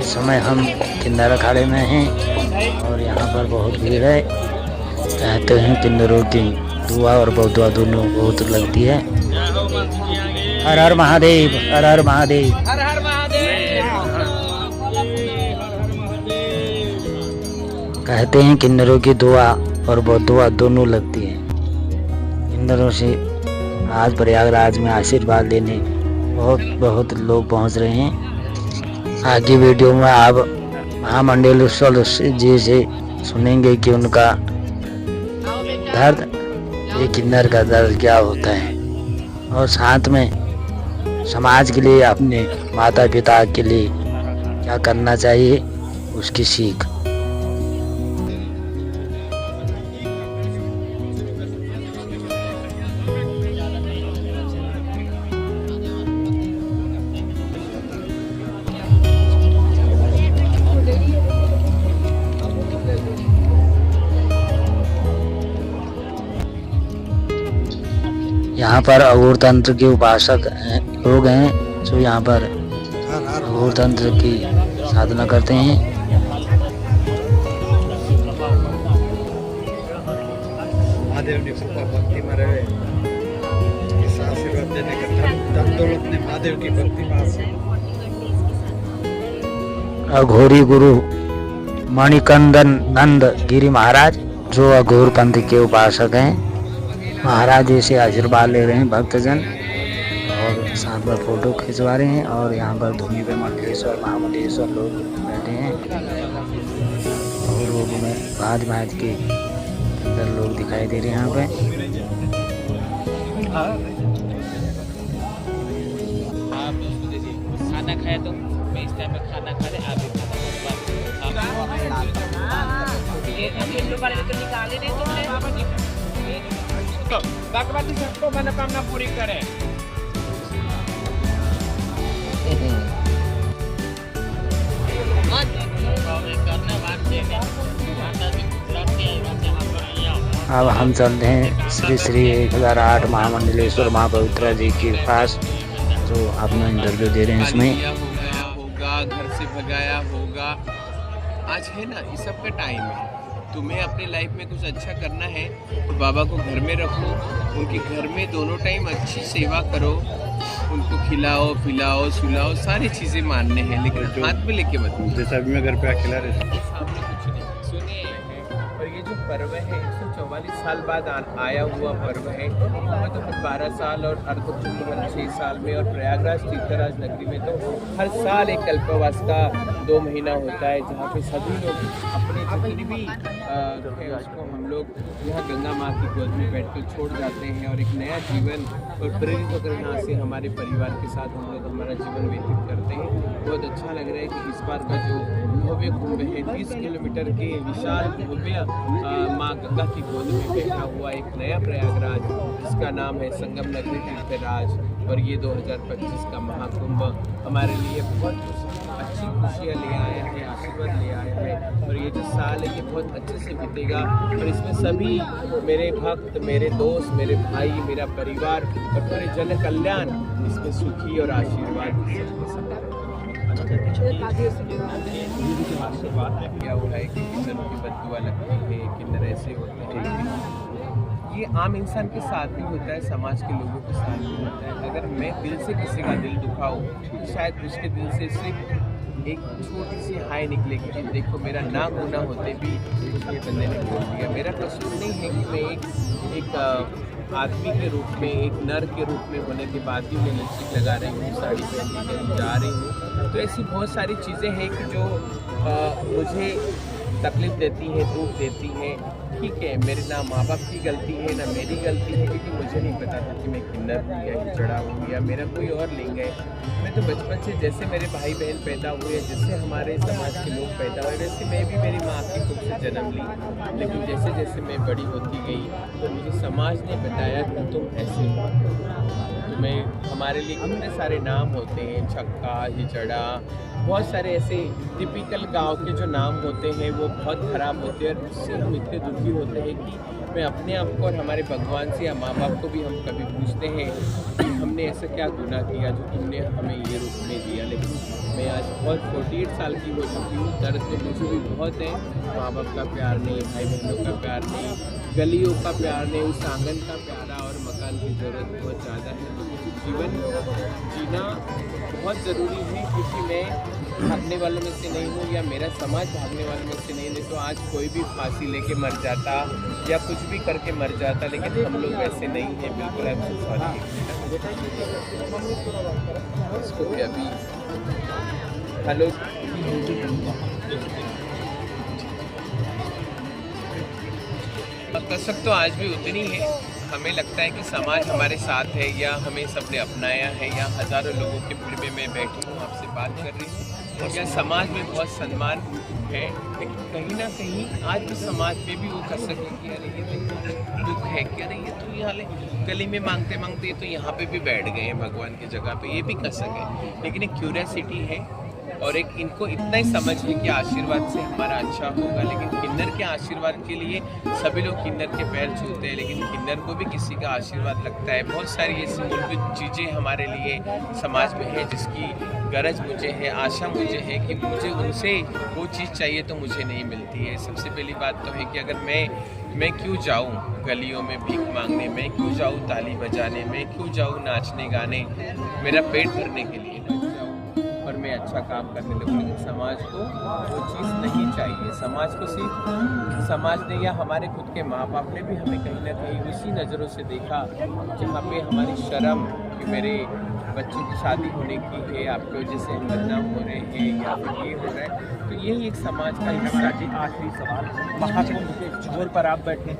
इस समय हम किन्नर अखाड़े में हैं और यहाँ पर बहुत भीड़ है। कहते हैं किन्नरों की दुआ और बदुआ दोनों बहुत लगती है। हर हर महादेव, हर हर महादेव, हर हर महादेव। कहते हैं किन्नरों की दुआ और बदुआ दोनों लगती है। किन्नरों से आज प्रयागराज में आशीर्वाद लेने बहुत लोग पहुंच रहे हैं। आगे वीडियो में आप महामंडलेश्वर जी से सुनेंगे कि उनका दर्द, ये किन्नर का दर्द क्या होता है, और साथ में समाज के लिए, अपने माता पिता के लिए क्या करना चाहिए, उसकी सीख। यहाँ पर अघोर तंत्र के उपासक लोग हैं जो यहाँ पर अघोर तंत्र की साधना करते हैं। महादेव ने भक्ति में रहे, इस आशीर्वाद देने का धन दौलत ने महादेव की भक्ति पास। अघोरी गुरु मणिकंदन नंद गिरी महाराज जो अघोर पंथ के उपासक हैं, महाराज जी से आशीर्वाद ले रहे हैं भक्तजन और साथ में फोटो खिंचवा रहे हैं। और यहाँ पर धूनी पे मंडलेश्वर महामंडलेश्वर लोग बैठे हैं और लोगों में भाज के अंदर लोग दिखाई दे रहे हैं। यहाँ पे खाना खाया तो मैं इस टाइम में खाना खा रहे, आप भी खाना तो भगवती सबको मनोकामना पूरी करे। अब हम चलते हैं श्री श्री 1008 महामंडलेश्वर महापवित्रा जी के पास, जो अपना इंटरव्यू दे रहे हैं। इसमें होगा, घर से भगाया होगा, आज है ना, इस सब का टाइम है। तुम्हें अपने लाइफ में कुछ अच्छा करना है तो बाबा को घर में रखो, उनके घर में दोनों टाइम अच्छी सेवा करो, उनको खिलाओ पिलाओ सुलाओ, सारी चीज़ें मानने हैं, लेकिन हाथ में लेके मत। जैसा अभी मैं घर पे अकेला रहता सामने कुछ नहीं सुनिए। और ये जो पर्व है 144 साल बाद आया हुआ पर्व है। तो 12 साल और अर्धकुंभ 6 साल में, और प्रयागराज तीर्थराज नगरी में तो हर साल एक कल्पवास का 2 महीना होता है, जहाँ पे सभी लोग अपने जितनी भी है उसको हम लोग यहाँ गंगा माँ की गोद में बैठकर छोड़ जाते हैं और एक नया जीवन और प्रेरित होकर यहाँ से हमारे परिवार के साथ हम लोग हमारा जीवन व्यतीत करते हैं। बहुत अच्छा लग रहा है कि इस बार का जो भव्य कुंभ है 20 किलोमीटर के विशाल भव्य माँ गंगा की गोद में बैठा हुआ एक नया प्रयागराज, जिसका नाम है संगम नगरी तीर्थराज। और ये 2025 का महाकुंभ हमारे लिए बहुत अच्छी खुशियाँ ले आया है, आशीर्वाद ले आया है। और ये जो साल है ये बहुत अच्छे से बीतेगा और इसमें सभी मेरे भक्त, मेरे दोस्त, मेरे भाई, मेरा परिवार और पूरे जन कल्याण इसमें सुखी और आशीर्वाद क्या हुआ है कि किन्नरों की बददुआ लगती है, किन्नर ऐसे होते हैं। ये आम इंसान के साथ भी होता है, समाज के लोगों के साथ भी होता है। अगर मैं दिल से किसी का दिल दुखाऊं तो शायद उसके दिल से सिर्फ एक छोटी सी हाय निकलेगी कि देखो मेरा ना होना होते भी ये बंदे ने बोल दिया। मेरा कसूर नहीं है कि मैं एक आदमी के रूप में, एक नर के रूप में होने के बाद भी मैं लिपस्टिक लगा रही हूँ, साड़ी पहन के जा रही हूँ। तो ऐसी बहुत सारी चीज़ें हैं कि जो मुझे तकलीफ़ देती हैं, दुख देती हैं। ठीक है, मेरे ना माँ बाप की गलती है ना मेरी गलती है, क्योंकि मुझे नहीं पता था कि मैं किन्नर हूँ या हिजड़ा हूँ या मेरा कोई और लिंग है। मैं तो बचपन से जैसे मेरे भाई बहन पैदा हुए, जैसे हमारे समाज के लोग पैदा हुए, वैसे मैं भी मेरी माँ की कुछ से जन्म ली। लेकिन जैसे जैसे मैं बड़ी होती गई तो मुझे समाज ने बताया कि तुम ऐसे हो। तुम्हें हमारे लिए कितने सारे नाम होते हैं, छक्का, हिजड़ा, बहुत सारे ऐसे टिपिकल गांव के जो नाम होते हैं वो बहुत ख़राब होते हैं और उससे हम इतने दुखी होते हैं कि मैं अपने आप को और हमारे भगवान से या माँ बाप को भी हम कभी पूछते हैं कि हमने ऐसा क्या गुनाह किया जो तुमने हमें ये रूप में दिया। लेकिन मैं आज बहुत 48 साल की हो चुकी हूँ, दर्द तो मुझे भी बहुत है। माँ बाप का प्यार नहीं, भाई बहनों का प्यार नहीं, गलियों का प्यार नहीं, उस आंगन का प्यारा और मकान की ज़रूरत बहुत ज़्यादा है। तो मुझे जीवन जीना बहुत ज़रूरी है, क्योंकि मैं भागने वालों में से नहीं हूँ या मेरा समाज भागने वालों में से नहीं तो आज कोई भी फांसी लेके मर जाता या कुछ भी करके मर जाता, लेकिन हम लोग ऐसे नहीं हैं। बिल्कुल इसको भी अभी हेलो कसक तो आज भी उतनी है। हमें लगता है कि समाज हमारे साथ है या हमें सबने अपनाया है, या हज़ारों लोगों के भीड़ में मैं बैठी हूँ आपसे बात कर रही हूँ, या समाज में बहुत सम्मान है। लेकिन कहीं ना कहीं आज भी समाज में भी वो कसक है कि अरे ये दुख है कि अरे ये तो ये हाल है, गली में मांगते मांगते तो यहाँ पे भी बैठ गए हैं भगवान की जगह पे, ये भी कसक है। लेकिन एक क्यूरियोसिटी है और एक इनको इतना ही समझ है कि आशीर्वाद से हमारा अच्छा होगा। लेकिन किन्नर के आशीर्वाद के लिए सभी लोग किन्नर के पैर छूते हैं, लेकिन किन्नर को भी किसी का आशीर्वाद लगता है। बहुत सारी ऐसी मूलभूत चीज़ें हमारे लिए समाज में है जिसकी गरज मुझे है, आशा मुझे है कि मुझे उनसे वो चीज़ चाहिए तो मुझे नहीं मिलती है। सबसे पहली बात तो है कि अगर मैं क्यों जाऊँ गलियों में भीख मांगने, मैं क्यों जाऊँ ताली बजाने, मैं क्यों जाऊँ नाचने गाने, मेरा पेट भरने के लिए और मैं अच्छा काम करने लगूँ। लेकिन समाज को वो चीज़ नहीं चाहिए। समाज को सिर्फ समाज ने या हमारे खुद के माँ बाप ने भी हमें कहीं ना कहीं उसी नज़रों से देखा जहाँ पे हमारी शर्म कि मेरे बच्चे की शादी होने की है, आपकी वजह से हम बदनाम हो रहे हैं या फिर ये हो रहा है। तो यही एक समाज का हिस्सा है। आखिरी सवाल, महाकुंभ के छोर पर आप बैठे,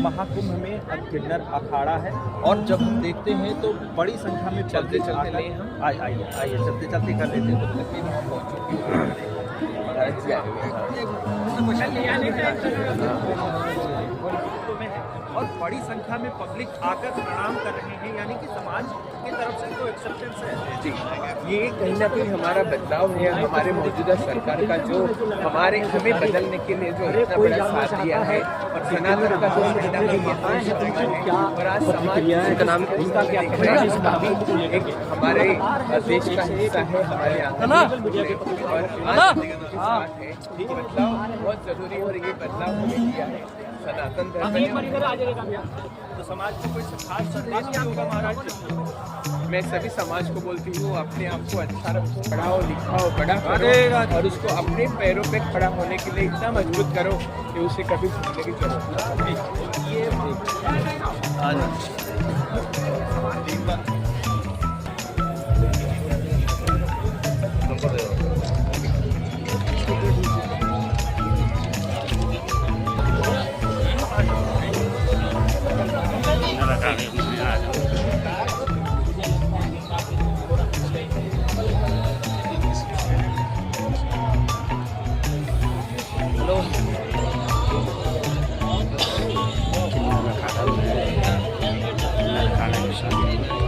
महाकुंभ में अब किन्नर अखाड़ा है और जब हम देखते हैं तो बड़ी संख्या में चलते चलते हम आइए चलते चलते कर लेते हैं तो लेकिन हम पहुँच चुके और बड़ी संख्या में पब्लिक आकर प्रणाम कर रहे हैं, यानी कि समाज की तरफ से तो एक्सेप्टेंस है। जी, ये कहीं ना कहीं हमारा बदलाव है। हमारे मौजूदा सरकार का जो हमें बदलने के लिए जो इतना बड़ा साथ दिया है और सनातन का जो और आज समाज उसका क्या एक हमारे देश का हिस्सा है, हमारे बदलाव बहुत जरूरी और ये बदलाव हमें दिया है सनातन धर्म। तो समाज को कोई खास संदेश क्या होगा महाराज जी? मैं सभी समाज को बोलती हूँ अपने आप को अच्छा रखो, पढ़ाओ लिखाओ, बड़ा करो और उसको अपने पैरों पे खड़ा होने के लिए इतना मजबूत करो कि उसे कभी झुकने की जरूरत नहीं। किन्नर अखाड़ा